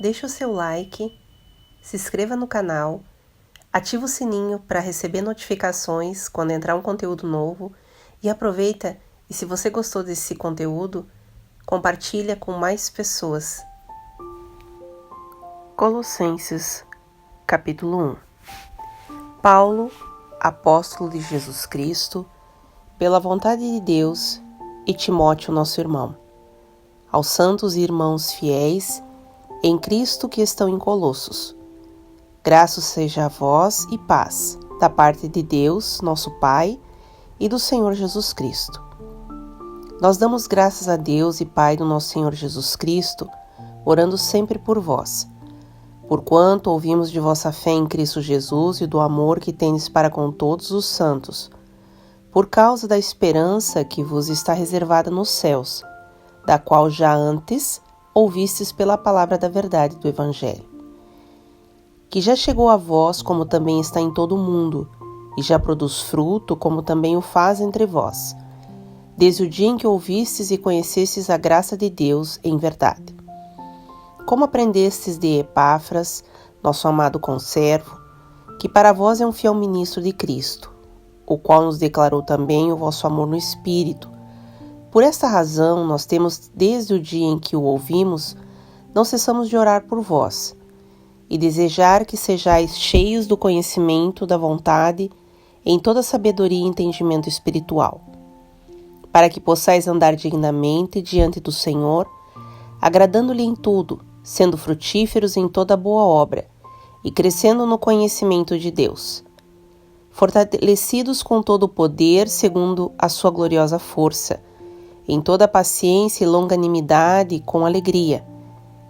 deixe o seu like, se inscreva no canal, ative o sininho para receber notificações quando entrar um conteúdo novo e aproveita e se você gostou desse conteúdo, compartilha com mais pessoas. Colossenses, capítulo 1. Paulo, apóstolo de Jesus Cristo, pela vontade de Deus, e Timóteo, nosso irmão, aos santos e irmãos fiéis em Cristo que estão em Colossos. Graças seja a vós e paz, da parte de Deus, nosso Pai, e do Senhor Jesus Cristo. Nós damos graças a Deus e Pai do nosso Senhor Jesus Cristo, orando sempre por vós, porquanto ouvimos de vossa fé em Cristo Jesus e do amor que tendes para com todos os santos, por causa da esperança que vos está reservada nos céus, da qual já antes ouvistes pela palavra da verdade do Evangelho, que já chegou a vós como também está em todo o mundo, e já produz fruto como também o faz entre vós, desde o dia em que ouvistes e conhecestes a graça de Deus em verdade. Como aprendestes de Epáfras, nosso amado conservo, que para vós é um fiel ministro de Cristo, o qual nos declarou também o vosso amor no Espírito. Por esta razão, nós temos, desde o dia em que o ouvimos, não cessamos de orar por vós, e desejar que sejais cheios do conhecimento da vontade, em toda sabedoria e entendimento espiritual, para que possais andar dignamente diante do Senhor, agradando-lhe em tudo, sendo frutíferos em toda boa obra, e crescendo no conhecimento de Deus, fortalecidos com todo o poder, segundo a sua gloriosa força, em toda paciência e longanimidade com alegria,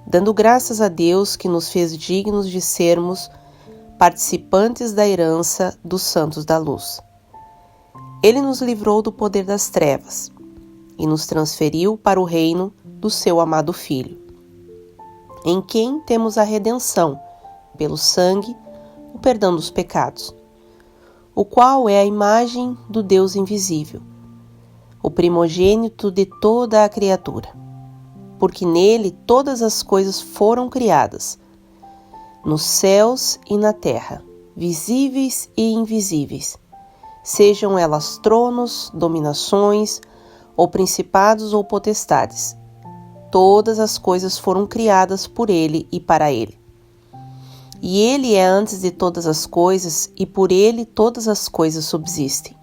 dando graças a Deus que nos fez dignos de sermos participantes da herança dos santos da luz. Ele nos livrou do poder das trevas e nos transferiu para o reino do seu amado Filho, em quem temos a redenção, pelo sangue, o perdão dos pecados, o qual é a imagem do Deus invisível, o primogênito de toda a criatura, porque nele todas as coisas foram criadas, nos céus e na terra, visíveis e invisíveis, sejam elas tronos, dominações, ou principados ou potestades. Todas as coisas foram criadas por ele e para ele. E ele é antes de todas as coisas, e por ele todas as coisas subsistem.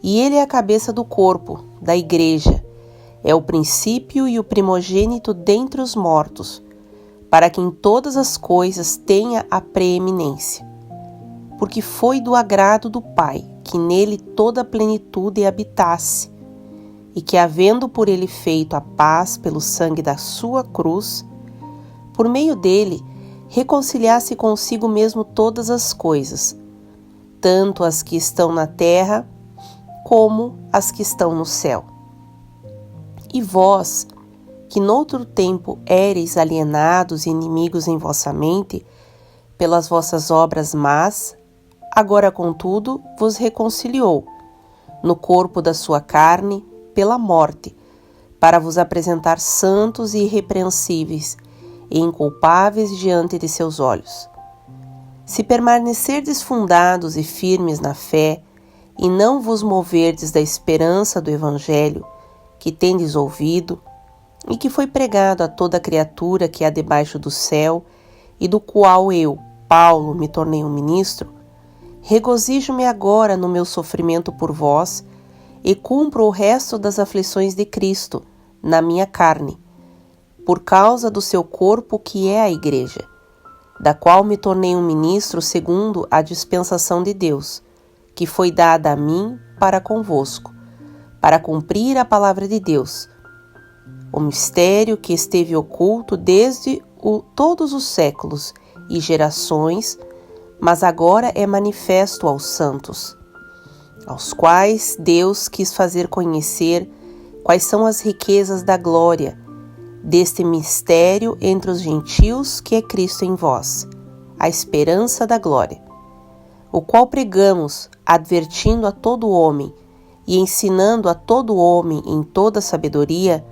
E ele é a cabeça do corpo, da igreja, é o princípio e o primogênito dentre os mortos, para que em todas as coisas tenha a preeminência. Porque foi do agrado do Pai que nele toda a plenitude habitasse, e que, havendo por ele feito a paz pelo sangue da sua cruz, por meio dele reconciliasse consigo mesmo todas as coisas, tanto as que estão na terra como as que estão no céu. E vós, que noutro tempo éreis alienados e inimigos em vossa mente, pelas vossas obras más, agora, contudo, vos reconciliou, no corpo da sua carne, pela morte, para vos apresentar santos e irrepreensíveis e inculpáveis diante de seus olhos. Se permanecerdes fundados e firmes na fé, e não vos moverdes da esperança do Evangelho, que tendes ouvido, e que foi pregado a toda criatura que há debaixo do céu, e do qual eu, Paulo, me tornei um ministro, regozijo-me agora no meu sofrimento por vós, e cumpro o resto das aflições de Cristo, na minha carne, por causa do seu corpo que é a igreja, da qual me tornei um ministro segundo a dispensação de Deus, que foi dada a mim para convosco, para cumprir a palavra de Deus, o mistério que esteve oculto desde todos os séculos e gerações, mas agora é manifesto aos santos, aos quais Deus quis fazer conhecer quais são as riquezas da glória deste mistério entre os gentios que é Cristo em vós, a esperança da glória, o qual pregamos, advertindo a todo homem e ensinando a todo homem em toda sabedoria,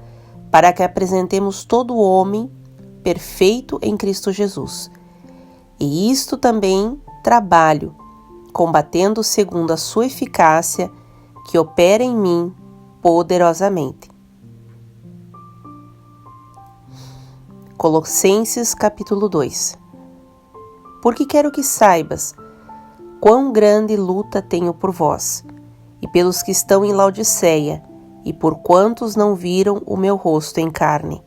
para que apresentemos todo homem perfeito em Cristo Jesus. E isto também trabalho, combatendo segundo a sua eficácia, que opera em mim poderosamente. Colossenses capítulo 2. Porque quero que saibas quão grande luta tenho por vós, e pelos que estão em Laodiceia, e por quantos não viram o meu rosto em carne.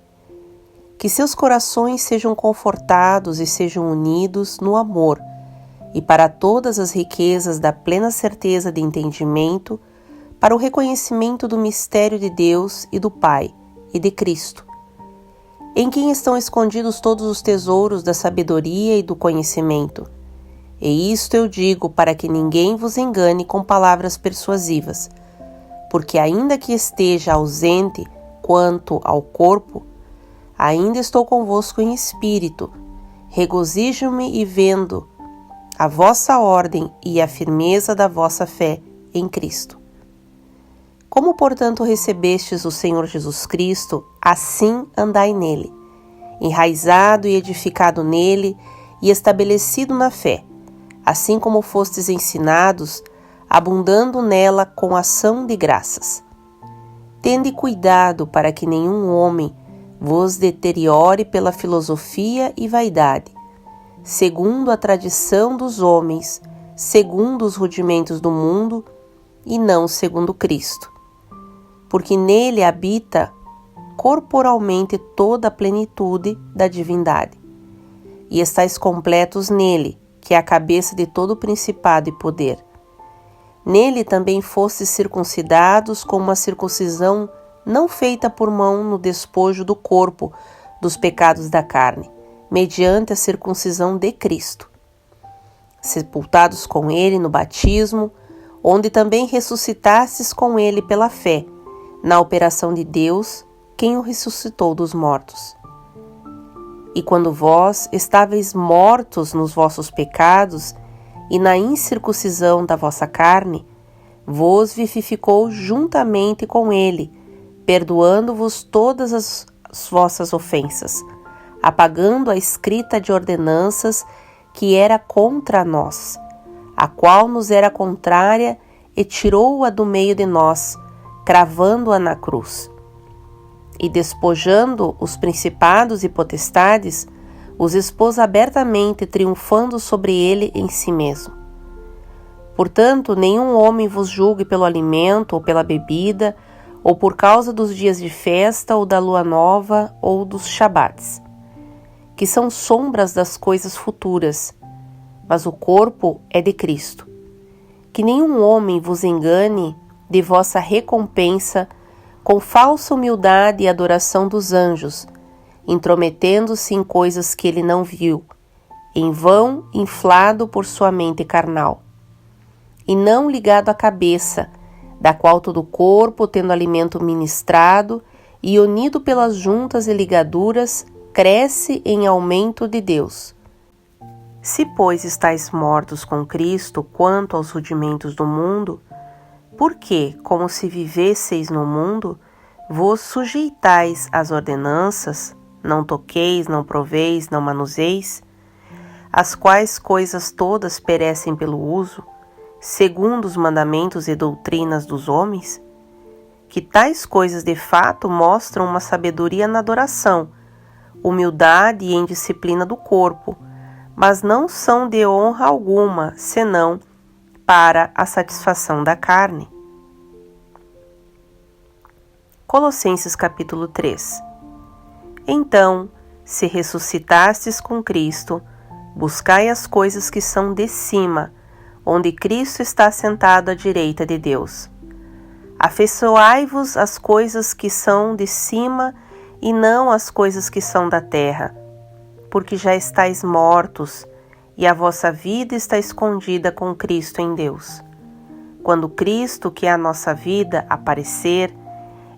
Que seus corações sejam confortados e sejam unidos no amor, e para todas as riquezas da plena certeza de entendimento, para o reconhecimento do mistério de Deus e do Pai, e de Cristo, em quem estão escondidos todos os tesouros da sabedoria e do conhecimento. E isto eu digo para que ninguém vos engane com palavras persuasivas, porque ainda que esteja ausente quanto ao corpo, ainda estou convosco em espírito, regozijo-me e vendo a vossa ordem e a firmeza da vossa fé em Cristo. Como, portanto, recebestes o Senhor Jesus Cristo, assim andai nele, enraizado e edificado nele e estabelecido na fé, assim como fostes ensinados, abundando nela com ação de graças. Tende cuidado para que nenhum homem vos deteriore pela filosofia e vaidade, segundo a tradição dos homens, segundo os rudimentos do mundo, e não segundo Cristo. Porque nele habita corporalmente toda a plenitude da divindade. E estáis completos nele, que é a cabeça de todo principado e poder. Nele também fostes circuncidados com uma circuncisão não feita por mão no despojo do corpo dos pecados da carne, mediante a circuncisão de Cristo. Sepultados com ele no batismo, onde também ressuscitastes com ele pela fé, na operação de Deus, quem o ressuscitou dos mortos. E quando vós estáveis mortos nos vossos pecados e na incircuncisão da vossa carne, vos vivificou juntamente com ele, perdoando-vos todas as vossas ofensas, apagando a escrita de ordenanças que era contra nós, a qual nos era contrária, e tirou-a do meio de nós, cravando-a na cruz. E despojando os principados e potestades, os expôs abertamente, triunfando sobre ele em si mesmo. Portanto, nenhum homem vos julgue pelo alimento ou pela bebida, ou por causa dos dias de festa, ou da lua nova, ou dos shabates, que são sombras das coisas futuras, mas o corpo é de Cristo. Que nenhum homem vos engane de vossa recompensa com falsa humildade e adoração dos anjos, intrometendo-se em coisas que ele não viu, em vão inflado por sua mente carnal, e não ligado à cabeça, da qual todo o corpo, tendo alimento ministrado e unido pelas juntas e ligaduras, cresce em aumento de Deus. Se, pois, estáis mortos com Cristo quanto aos rudimentos do mundo, por que, como se vivesseis no mundo, vos sujeitais às ordenanças, não toqueis, não proveis, não manuseis, as quais coisas todas perecem pelo uso, segundo os mandamentos e doutrinas dos homens? Que tais coisas de fato mostram uma sabedoria na adoração, humildade e indisciplina do corpo, mas não são de honra alguma, senão para a satisfação da carne. Colossenses capítulo 3. Então, se ressuscitastes com Cristo, buscai as coisas que são de cima, onde Cristo está sentado à direita de Deus. Afeiçoai-vos às coisas que são de cima e não às coisas que são da terra, porque já estáis mortos e a vossa vida está escondida com Cristo em Deus. Quando Cristo, que é a nossa vida, aparecer,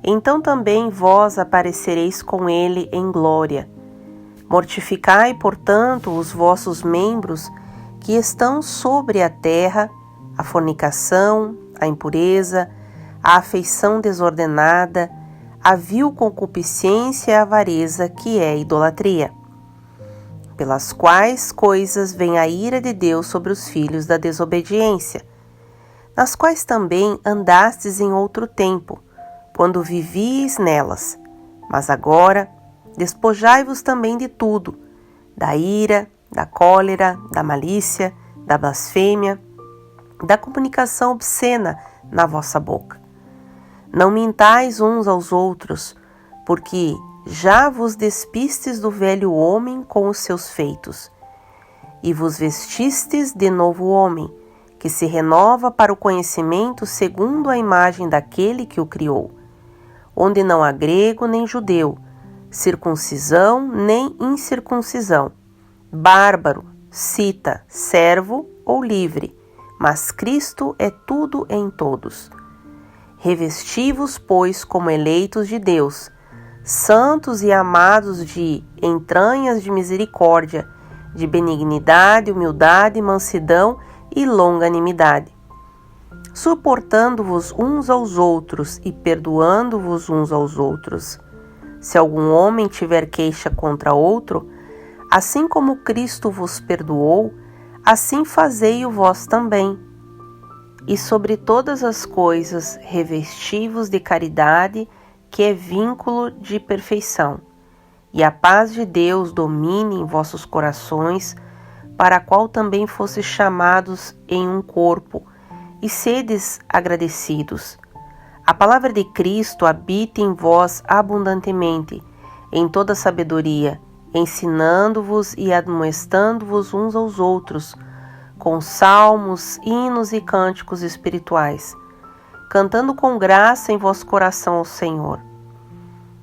então também vós aparecereis com ele em glória. Mortificai, portanto, os vossos membros que estão sobre a terra, a fornicação, a impureza, a afeição desordenada, a vil concupiscência e a avareza, que é idolatria. pelas quais coisas vem a ira de Deus sobre os filhos da desobediência, nas quais também andastes em outro tempo, quando vivíeis nelas. Mas agora, despojai-vos também de tudo, da ira, da cólera, da malícia, da blasfêmia, da comunicação obscena na vossa boca. Não mintais uns aos outros, porque já vos despistes do velho homem com os seus feitos, e vos vestistes de novo homem, que se renova para o conhecimento segundo a imagem daquele que o criou, onde não há grego nem judeu, circuncisão nem incircuncisão, bárbaro, cita, servo ou livre, mas Cristo é tudo em todos. Revesti-vos, pois, como eleitos de Deus, santos e amados, de entranhas de misericórdia, de benignidade, humildade, mansidão e longanimidade, suportando-vos uns aos outros e perdoando-vos uns aos outros. Se algum homem tiver queixa contra outro, assim como Cristo vos perdoou, assim fazei-o vós também. E sobre todas as coisas revesti-vos de caridade, que é vínculo de perfeição. E a paz de Deus domine em vossos corações, para a qual também fostes chamados em um corpo, e sedes agradecidos. A palavra de Cristo habite em vós abundantemente, em toda sabedoria, ensinando-vos e admoestando-vos uns aos outros, com salmos, hinos e cânticos espirituais, cantando com graça em vosso coração ao Senhor.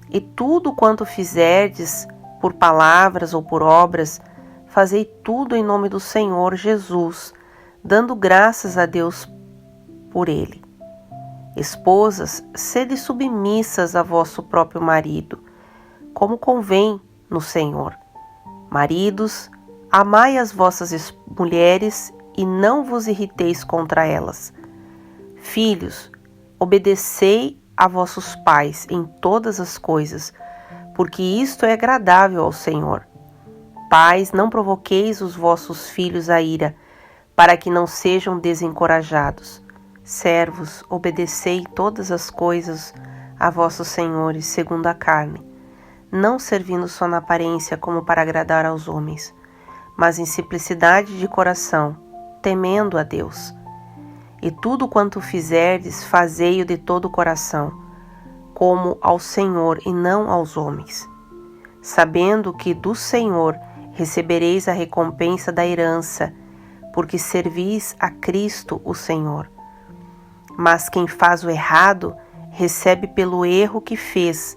E tudo quanto fizerdes, por palavras ou por obras, fazei tudo em nome do Senhor Jesus, dando graças a Deus por ele. Esposas, sede submissas a vosso próprio marido, como convém no Senhor. Maridos, amai as vossas mulheres e não vos irriteis contra elas. Filhos, obedecei a vossos pais em todas as coisas, porque isto é agradável ao Senhor. Pais, não provoqueis os vossos filhos à ira, para que não sejam desencorajados. Servos, obedecei todas as coisas a vossos senhores segundo a carne, não servindo só na aparência como para agradar aos homens, mas em simplicidade de coração, temendo a Deus. E tudo quanto fizerdes, fazei-o de todo o coração, como ao Senhor e não aos homens, sabendo que do Senhor recebereis a recompensa da herança, porque servis a Cristo o Senhor. Mas quem faz o errado, recebe pelo erro que fez,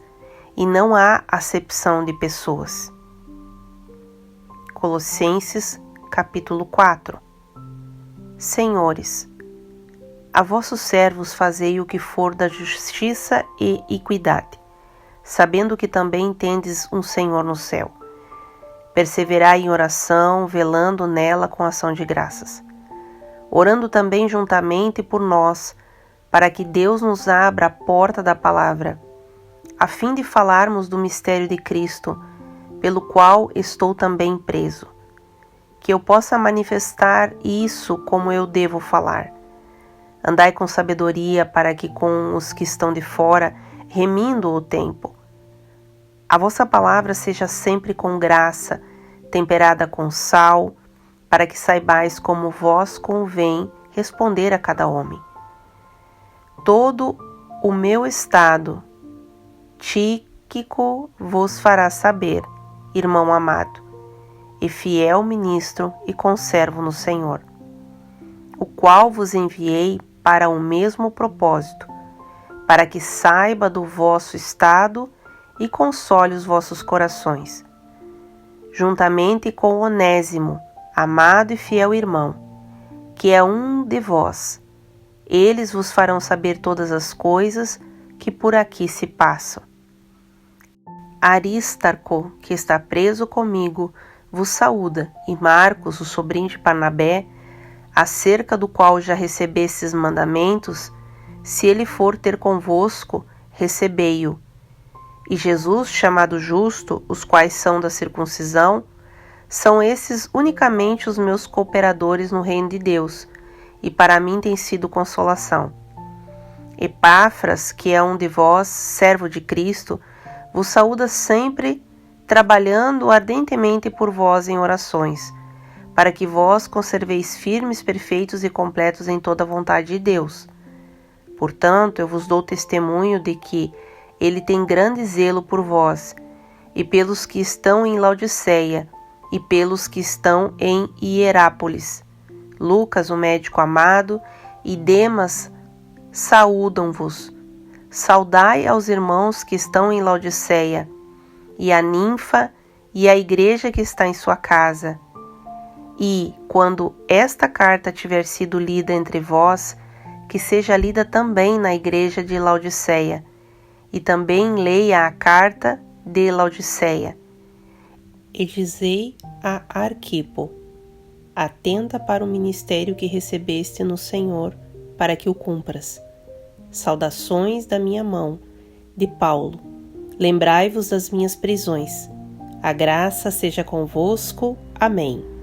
e não há acepção de pessoas. Colossenses, capítulo 4. Senhores, a vossos servos fazei o que for da justiça e equidade, sabendo que também tendes um Senhor no céu. Perseverai em oração, velando nela com ação de graças. Orando também juntamente por nós, para que Deus nos abra a porta da palavra, a fim de falarmos do mistério de Cristo, pelo qual estou também preso, que eu possa manifestar isso como eu devo falar. Andai com sabedoria para que com os que estão de fora, remindo o tempo. A vossa palavra seja sempre com graça, temperada com sal, para que saibais como vos convém responder a cada homem. Todo o meu estado, Tíquico vos fará saber, irmão amado, e fiel ministro e conservo no Senhor, o qual vos enviei para o mesmo propósito, para que saiba do vosso estado e console os vossos corações, juntamente com Onésimo, amado e fiel irmão, que é um de vós. Eles vos farão saber todas as coisas que por aqui se passam. Aristarco, que está preso comigo, vos saúda, e Marcos, o sobrinho de Barnabé, acerca do qual já recebestes mandamentos, se ele for ter convosco, recebei-o. E Jesus, chamado Justo, os quais são da circuncisão, São esses unicamente os meus cooperadores no reino de Deus, e para mim tem sido consolação. Epáfras, que é um de vós, servo de Cristo, vos saúda sempre, trabalhando ardentemente por vós em orações, para que vós conserveis firmes, perfeitos e completos em toda a vontade de Deus. Portanto, eu vos dou testemunho de que ele tem grande zelo por vós, e pelos que estão em Laodiceia, e pelos que estão em Hierápolis. Lucas, o médico amado, e Demas saúdam-vos. Saudai aos irmãos que estão em Laodiceia, e a Ninfa, e a igreja que está em sua casa. E, quando esta carta tiver sido lida entre vós, que seja lida também na igreja de Laodiceia, e também leia a carta de Laodiceia. E dizei a Arquipo: atenta para o ministério que recebeste no Senhor, para que o cumpras. Saudações da minha mão, de Paulo. Lembrai-vos das minhas prisões. A graça seja convosco. Amém.